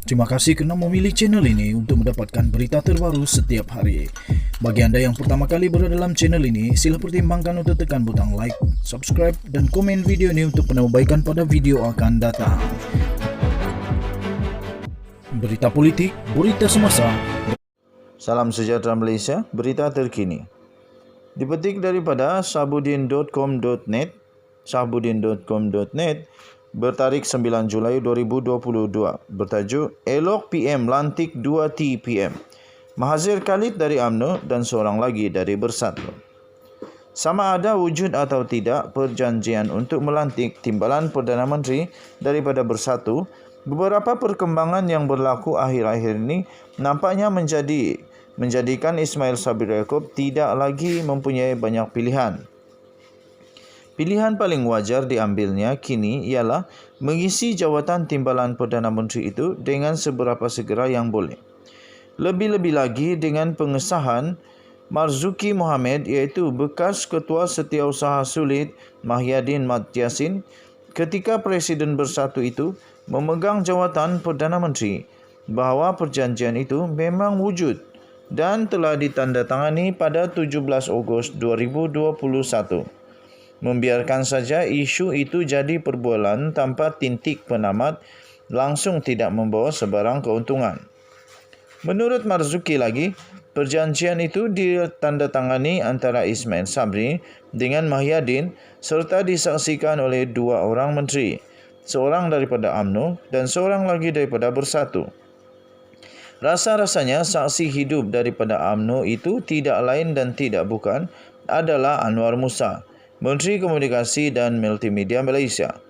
Terima kasih kerana memilih channel ini untuk mendapatkan berita terbaru setiap hari. Bagi anda yang pertama kali berada dalam channel ini, sila pertimbangkan untuk tekan butang like, subscribe dan komen video ini untuk penambahbaikan pada video akan datang. Berita politik, berita semasa. Salam sejahtera Malaysia, berita terkini. Dipetik daripada sahbudin.com.net, sahbudin.com.net bertarikh 9 Julai 2022, bertajuk Elok PM lantik 2T PM. Mahathir Khalid dari UMNO dan seorang lagi dari Bersatu. Sama ada wujud atau tidak perjanjian untuk melantik timbalan Perdana Menteri daripada Bersatu, beberapa perkembangan yang berlaku akhir-akhir ini nampaknya menjadikan Ismail Sabri Yaakob tidak lagi mempunyai banyak pilihan. Pilihan paling wajar diambilnya kini ialah mengisi jawatan timbalan Perdana Menteri itu dengan seberapa segera yang boleh. Lebih-lebih lagi dengan pengesahan Marzuki Mohamad, iaitu bekas Ketua Setiausaha Sulit Mahyadin Mat Yassin, ketika Presiden Bersatu itu memegang jawatan Perdana Menteri, bahawa perjanjian itu memang wujud dan telah ditandatangani pada 17 Ogos 2021. Membiarkan saja isu itu jadi perbualan tanpa tintik penamat langsung tidak membawa sebarang keuntungan. Menurut Marzuki lagi, perjanjian itu ditandatangani antara Ismail Sabri dengan Mahyadin serta disaksikan oleh dua orang menteri, seorang daripada UMNO dan seorang lagi daripada Bersatu. Rasa-rasanya saksi hidup daripada UMNO itu tidak lain dan tidak bukan adalah Anwar Musa, Menteri Komunikasi dan Multimedia Malaysia.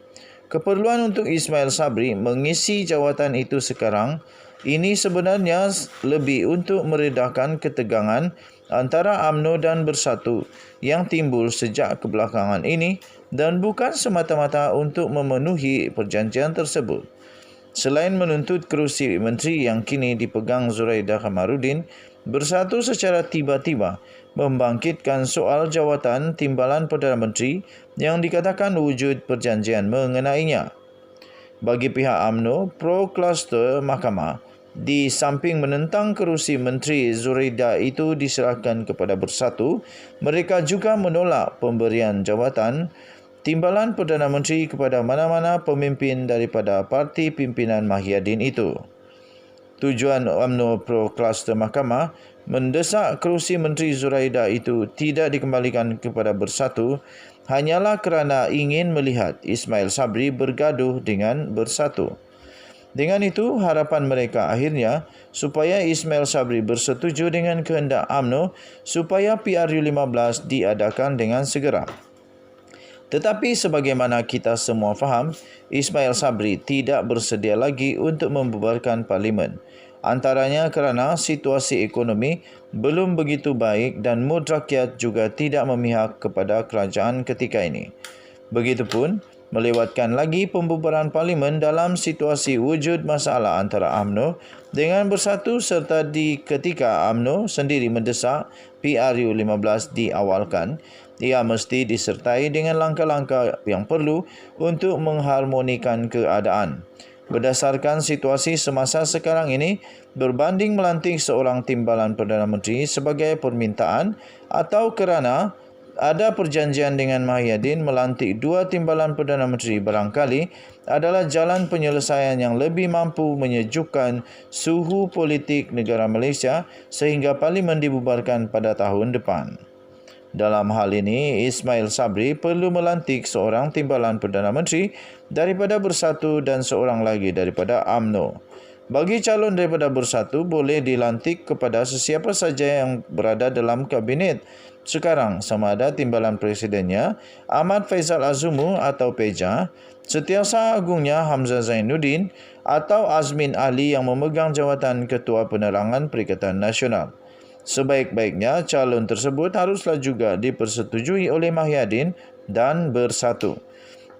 Keperluan untuk Ismail Sabri mengisi jawatan itu sekarang ini sebenarnya lebih untuk meredakan ketegangan antara UMNO dan Bersatu yang timbul sejak kebelakangan ini dan bukan semata-mata untuk memenuhi perjanjian tersebut. Selain menuntut kerusi menteri yang kini dipegang Zuraidah Kamarudin, Bersatu secara tiba-tiba membangkitkan soal jawatan timbalan Perdana Menteri yang dikatakan wujud perjanjian mengenainya. Bagi pihak UMNO, pro-kluster mahkamah di samping menentang kerusi Menteri Zuraidah itu diserahkan kepada Bersatu, mereka juga menolak pemberian jawatan timbalan Perdana Menteri kepada mana-mana pemimpin daripada parti pimpinan Mahyadin itu. Tujuan UMNO pro-kluster mahkamah mendesak kerusi Menteri Zuraidah itu tidak dikembalikan kepada Bersatu hanyalah kerana ingin melihat Ismail Sabri bergaduh dengan Bersatu. Dengan itu, harapan mereka akhirnya supaya Ismail Sabri bersetuju dengan kehendak UMNO supaya PRU15 diadakan dengan segera. Tetapi sebagaimana kita semua faham, Ismail Sabri tidak bersedia lagi untuk membubarkan parlimen. Antaranya kerana situasi ekonomi belum begitu baik dan mood rakyat juga tidak memihak kepada kerajaan ketika ini. Begitupun, melewatkan lagi pembubaran parlimen dalam situasi wujud masalah antara UMNO dengan Bersatu serta di ketika UMNO sendiri mendesak PRU15 diawalkan, ia mesti disertai dengan langkah-langkah yang perlu untuk mengharmonikan keadaan. Berdasarkan situasi semasa sekarang ini, berbanding melantik seorang timbalan Perdana Menteri sebagai permintaan atau kerana ada perjanjian dengan Mahyadin melantik dua timbalan Perdana Menteri barangkali adalah jalan penyelesaian yang lebih mampu menyejukkan suhu politik negara Malaysia sehingga parlimen dibubarkan pada tahun depan. Dalam hal ini, Ismail Sabri perlu melantik seorang timbalan Perdana Menteri daripada Bersatu dan seorang lagi daripada UMNO. Bagi calon daripada Bersatu boleh dilantik kepada sesiapa saja yang berada dalam kabinet sekarang, sama ada timbalan presidennya Ahmad Faizal Azumu atau Peja, Setiausaha Agungnya Hamzah Zainuddin atau Azmin Ali yang memegang jawatan Ketua Penerangan Perikatan Nasional. Sebaik-baiknya calon tersebut haruslah juga dipersetujui oleh Mahyadin dan Bersatu.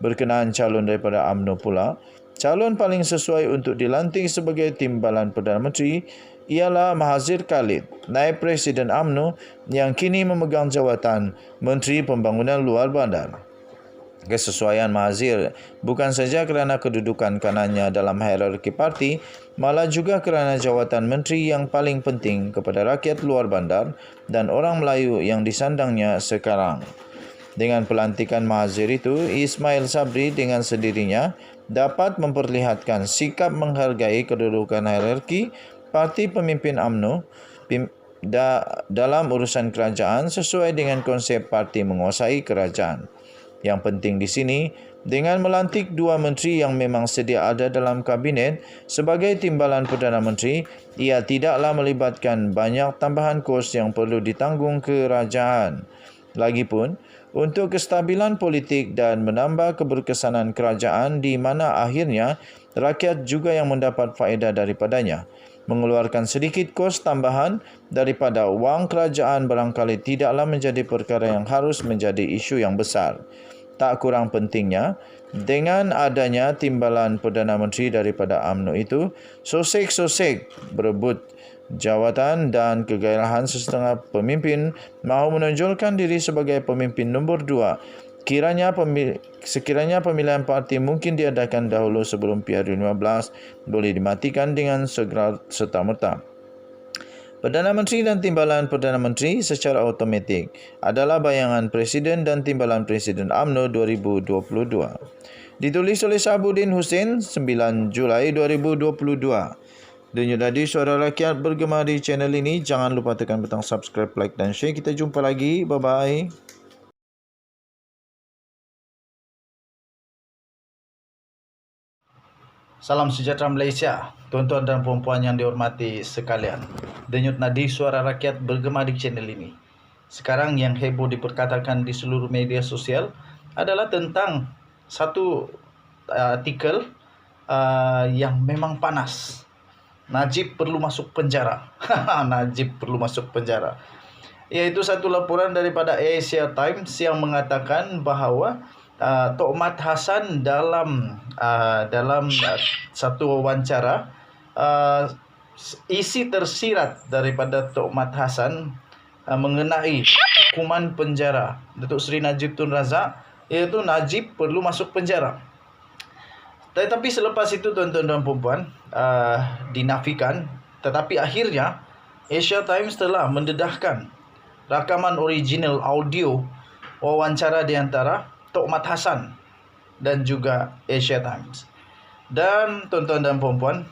Berkenaan calon daripada UMNO pula, calon paling sesuai untuk dilantik sebagai timbalan Perdana Menteri ialah Mahathir Khalid, naib Presiden UMNO yang kini memegang jawatan Menteri Pembangunan Luar Bandar. kesesuaian Mahathir bukan saja kerana kedudukan kanannya dalam hierarki parti, malah juga kerana jawatan menteri yang paling penting kepada rakyat luar bandar dan orang Melayu yang disandangnya sekarang. Dengan pelantikan Mahathir itu, Ismail Sabri dengan sendirinya dapat memperlihatkan sikap menghargai kedudukan hierarki parti pemimpin UMNO dalam urusan kerajaan sesuai dengan konsep parti menguasai kerajaan. Yang penting di sini, dengan melantik dua menteri yang memang sedia ada dalam kabinet sebagai timbalan Perdana Menteri, ia tidaklah melibatkan banyak tambahan kos yang perlu ditanggung kerajaan. Lagipun, untuk kestabilan politik dan menambah keberkesanan kerajaan di mana akhirnya rakyat juga yang mendapat faedah daripadanya. Mengeluarkan sedikit kos tambahan daripada wang kerajaan barangkali tidaklah menjadi perkara yang harus menjadi isu yang besar. Tak kurang pentingnya, dengan adanya timbalan Perdana Menteri daripada UMNO itu, sosek-sosek berebut jawatan dan kegairahan sesetengah pemimpin mahu menonjolkan diri sebagai pemimpin nombor 2. Sekiranya pemilihan parti mungkin diadakan dahulu sebelum PRU15 boleh dimatikan dengan segera serta-merta. Perdana Menteri dan Timbalan Perdana Menteri secara automatik adalah bayangan Presiden dan Timbalan Presiden UMNO 2022. Ditulis oleh Sahabuddin Hussein 9 Julai 2022. Denyut nadi suara rakyat bergema di channel ini. Jangan lupa tekan butang subscribe, like dan share. Kita jumpa lagi. Bye-bye. Salam sejahtera Malaysia, tuan-tuan dan puan-puan yang dihormati sekalian. Denyut nadi suara rakyat bergema di channel ini. Sekarang yang heboh diperkatakan di seluruh media sosial adalah tentang satu artikel yang memang panas. Najib perlu masuk penjara. Najib perlu masuk penjara. Iaitu satu laporan daripada Asia Times yang mengatakan bahawa Tok Mat Hassan dalam satu wawancara, isi tersirat daripada Tok Mat Hassan mengenai hukuman penjara Datuk Seri Najib Tun Razak, iaitu Najib perlu masuk penjara. Tetapi selepas itu tuan-tuan dan puan-puan dinafikan. Tetapi akhirnya Asia Times telah mendedahkan rakaman original audio wawancara di antara Tok Mat Hassan dan juga Asia Times. Dan tuan-tuan dan puan-puan,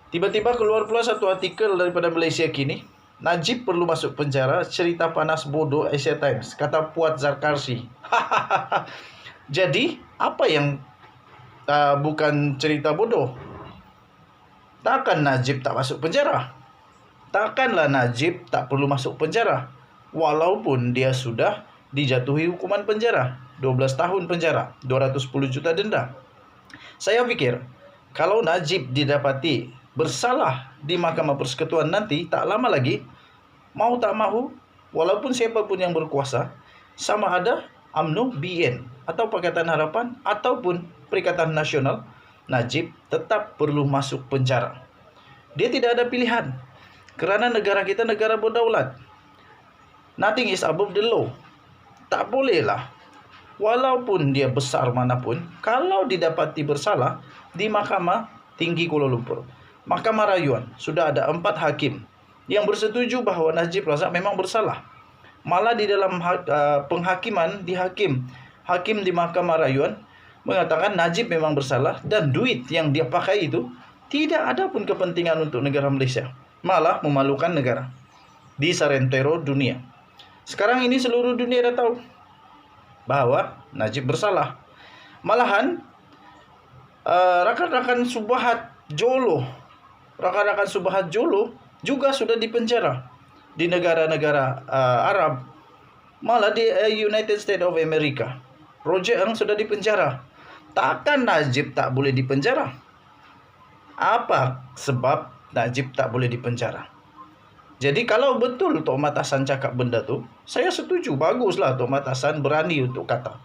tiba-tiba keluar pula satu artikel daripada Malaysia Kini. Najib perlu masuk penjara, cerita panas bodoh Asia Times, kata Puat Zarkarsi. Jadi, apa yang bukan cerita bodoh? Takkan Najib tak masuk penjara? Takkanlah Najib tak perlu masuk penjara, walaupun dia sudah dijatuhi hukuman penjara 12 tahun penjara, 210 juta denda. Saya fikir kalau Najib didapati bersalah di Mahkamah Persekutuan nanti, tak lama lagi, mau tak mahu, walaupun siapapun yang berkuasa, sama ada UMNO, BN atau Pakatan Harapan ataupun Perikatan Nasional, Najib tetap perlu masuk penjara. Dia tidak ada pilihan, kerana negara kita negara berdaulat. Nothing is above the law. Tak bolehlah, walaupun dia besar manapun, kalau didapati bersalah di Mahkamah Tinggi Kuala Lumpur, Mahkamah Rayuan, sudah ada 4 hakim yang bersetuju bahawa Najib Razak memang bersalah. Malah di dalam penghakiman di hakim di Mahkamah Rayuan mengatakan Najib memang bersalah dan duit yang dia pakai itu tidak ada pun kepentingan untuk negara Malaysia, malah memalukan negara di sarentero dunia. Sekarang ini seluruh dunia dah tahu bahawa Najib bersalah. Malahan rakan-rakan Subahat Jolo juga sudah dipenjara di negara-negara Arab. Malah di United States of America, Roger Ng sudah dipenjara. Takkan Najib tak boleh dipenjara? Apa sebab Najib tak boleh dipenjara? Jadi kalau betul Tok Mat Hassan cakap benda tu, saya setuju, baguslah Tok Mat Hassan berani untuk kata.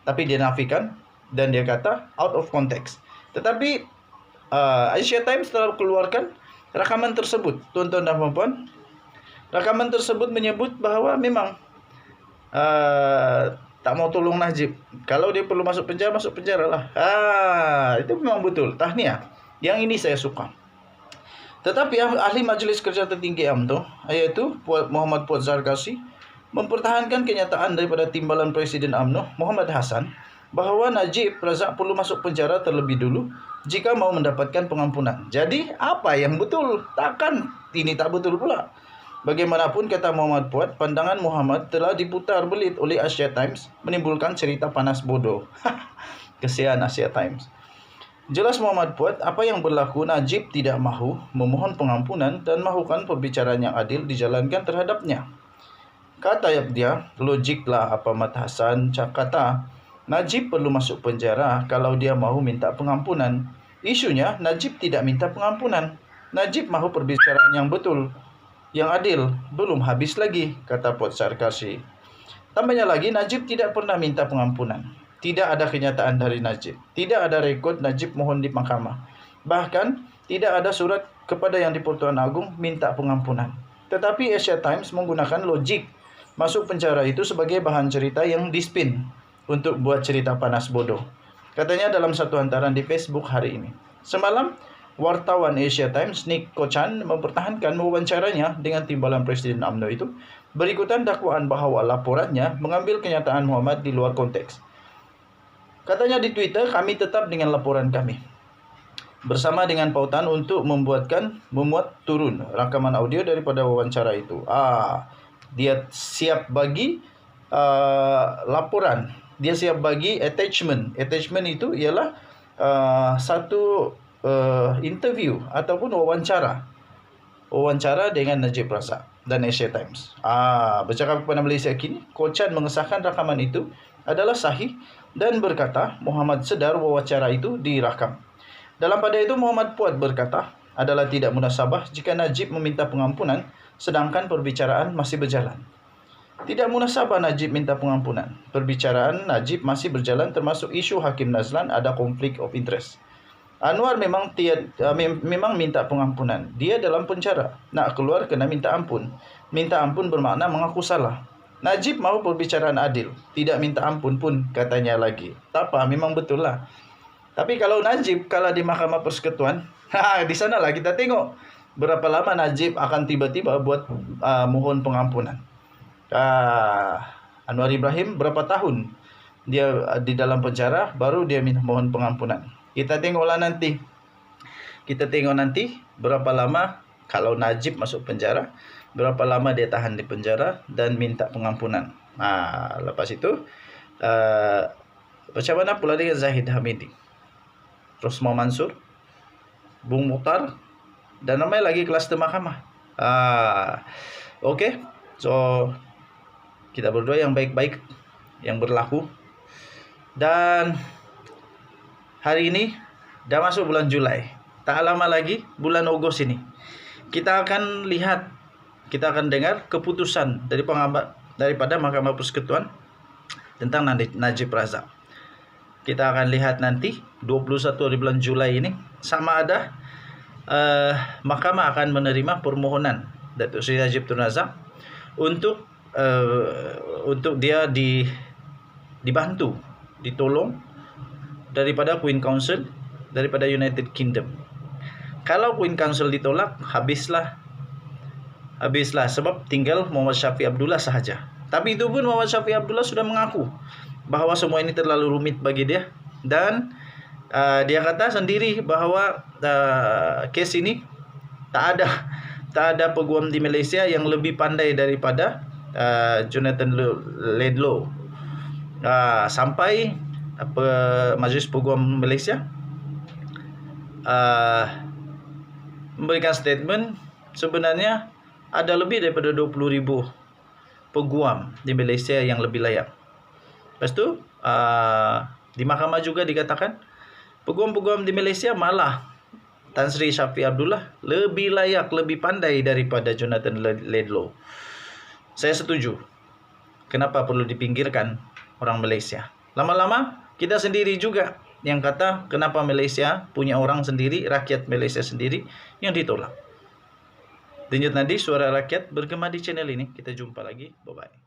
Tapi dia nafikan dan dia kata out of context. Tetapi Asia Times telah keluarkan rakaman tersebut, tuan-tuan dan puan-puan. Rakaman tersebut menyebut bahawa memang tak mau tolong Najib. Kalau dia perlu masuk penjara lah. Itu memang betul. Tahniah. Yang ini saya suka. Tetapi ahli Majlis Kerja Tertinggi UMNO, yaitu Muhammad Fuad Zarkasi, mempertahankan kenyataan daripada Timbalan Presiden UMNO, Muhammad Hassan, bahawa Najib Razak perlu masuk penjara terlebih dulu jika mau mendapatkan pengampunan. Jadi, apa yang betul? Takkan ini tak betul pula. Bagaimanapun, kata Muhammad Fuad, pandangan Muhammad telah diputar belit oleh Asia Times, menimbulkan cerita panas bodoh. Kesian Asia Times. Jelas Muhammad Fuad, apa yang berlaku, Najib tidak mahu memohon pengampunan dan mahukan perbicaraan yang adil dijalankan terhadapnya. Kata dia, logiklah apa Mat Hassan kata, Najib perlu masuk penjara kalau dia mahu minta pengampunan. Isunya, Najib tidak minta pengampunan. Najib mahu perbicaraan yang betul, yang adil. Belum habis lagi, kata Fuad Zarkasi. Tambahnya lagi, Najib tidak pernah minta pengampunan. Tidak ada kenyataan dari Najib. Tidak ada rekod Najib mohon di mahkamah. Bahkan, tidak ada surat kepada Yang di-Pertuan Agong minta pengampunan. Tetapi Asia Times menggunakan logik masuk penjara itu sebagai bahan cerita yang dispin untuk buat cerita panas bodoh. Katanya dalam satu hantaran di Facebook hari ini. Semalam, wartawan Asia Times Nick Kochan mempertahankan wawancaranya dengan Timbalan Presiden UMNO itu berikutan dakwaan bahawa laporannya mengambil kenyataan Muhammad di luar konteks. Katanya di Twitter, kami tetap dengan laporan kami. Bersama dengan pautan untuk memuat turun rakaman audio daripada wawancara itu. Dia siap bagi laporan. Dia siap bagi attachment. Attachment itu ialah satu interview ataupun wawancara. Wawancara dengan Najib Razak dan Asia Times. Bercakap kepada Malaysia Kini, Kochan mengesahkan rakaman itu adalah sahih dan berkata Muhammad sedar wawancara itu direkam. Dalam pada itu Muhammad Fuad berkata adalah tidak munasabah jika Najib meminta pengampunan sedangkan perbicaraan masih berjalan. Tidak munasabah Najib minta pengampunan. Perbicaraan Najib masih berjalan termasuk isu Hakim Nazlan ada konflik of interest. Anwar memang minta pengampunan. Dia dalam penjara. Nak keluar kena minta ampun. Minta ampun bermakna mengaku salah. Najib mahu perbicaraan adil. Tidak minta ampun pun katanya lagi. Tak apa, memang betul lah. Tapi kalau Najib kalah di Mahkamah Persekutuan, di sanalah kita tengok berapa lama Najib akan tiba-tiba buat mohon pengampunan. Anwar Ibrahim berapa tahun dia di dalam penjara baru dia mohon pengampunan. Kita tengoklah nanti. Kita tengok nanti berapa lama kalau Najib masuk penjara, berapa lama dia tahan di penjara dan minta pengampunan. Lepas itu macam mana pula dengan Zahid Hamidi, Rosma Mansur, Bung Mukhtar dan ramai lagi kluster mahkamah. Okey. So kita berdoa yang baik-baik yang berlaku. Dan hari ini dah masuk bulan Julai. Tak lama lagi bulan Ogos ini kita akan lihat, kita akan dengar keputusan daripada Mahkamah Persekutuan tentang Najib Razak. Kita akan lihat nanti 21 hari bulan Julai ini sama ada mahkamah akan menerima permohonan Datuk Seri Najib Tun Razak untuk dia dibantu, ditolong daripada Queen Council, daripada United Kingdom. Kalau Queen Council ditolak, habislah sebab tinggal Muhammad Syafiq Abdullah sahaja. Tapi itu pun Muhammad Syafiq Abdullah sudah mengaku bahawa semua ini terlalu rumit bagi dia dan dia kata sendiri bahawa kes ini tak ada peguam di Malaysia yang lebih pandai daripada Jonathan Laidlaw. Sampai Majlis Peguam Malaysia memberikan statement sebenarnya ada lebih daripada 20,000 peguam di Malaysia yang lebih layak. Lepas tu di mahkamah juga dikatakan peguam-peguam di Malaysia malah Tan Sri Syafiq Abdullah lebih layak, lebih pandai daripada Jonathan Laidlaw. Saya setuju. Kenapa perlu dipinggirkan orang Malaysia? Lama-lama kita sendiri juga yang kata kenapa Malaysia punya orang sendiri, rakyat Malaysia sendiri yang ditolak. Denyut nadi suara rakyat bergema di channel ini. Kita jumpa lagi. Bye-bye.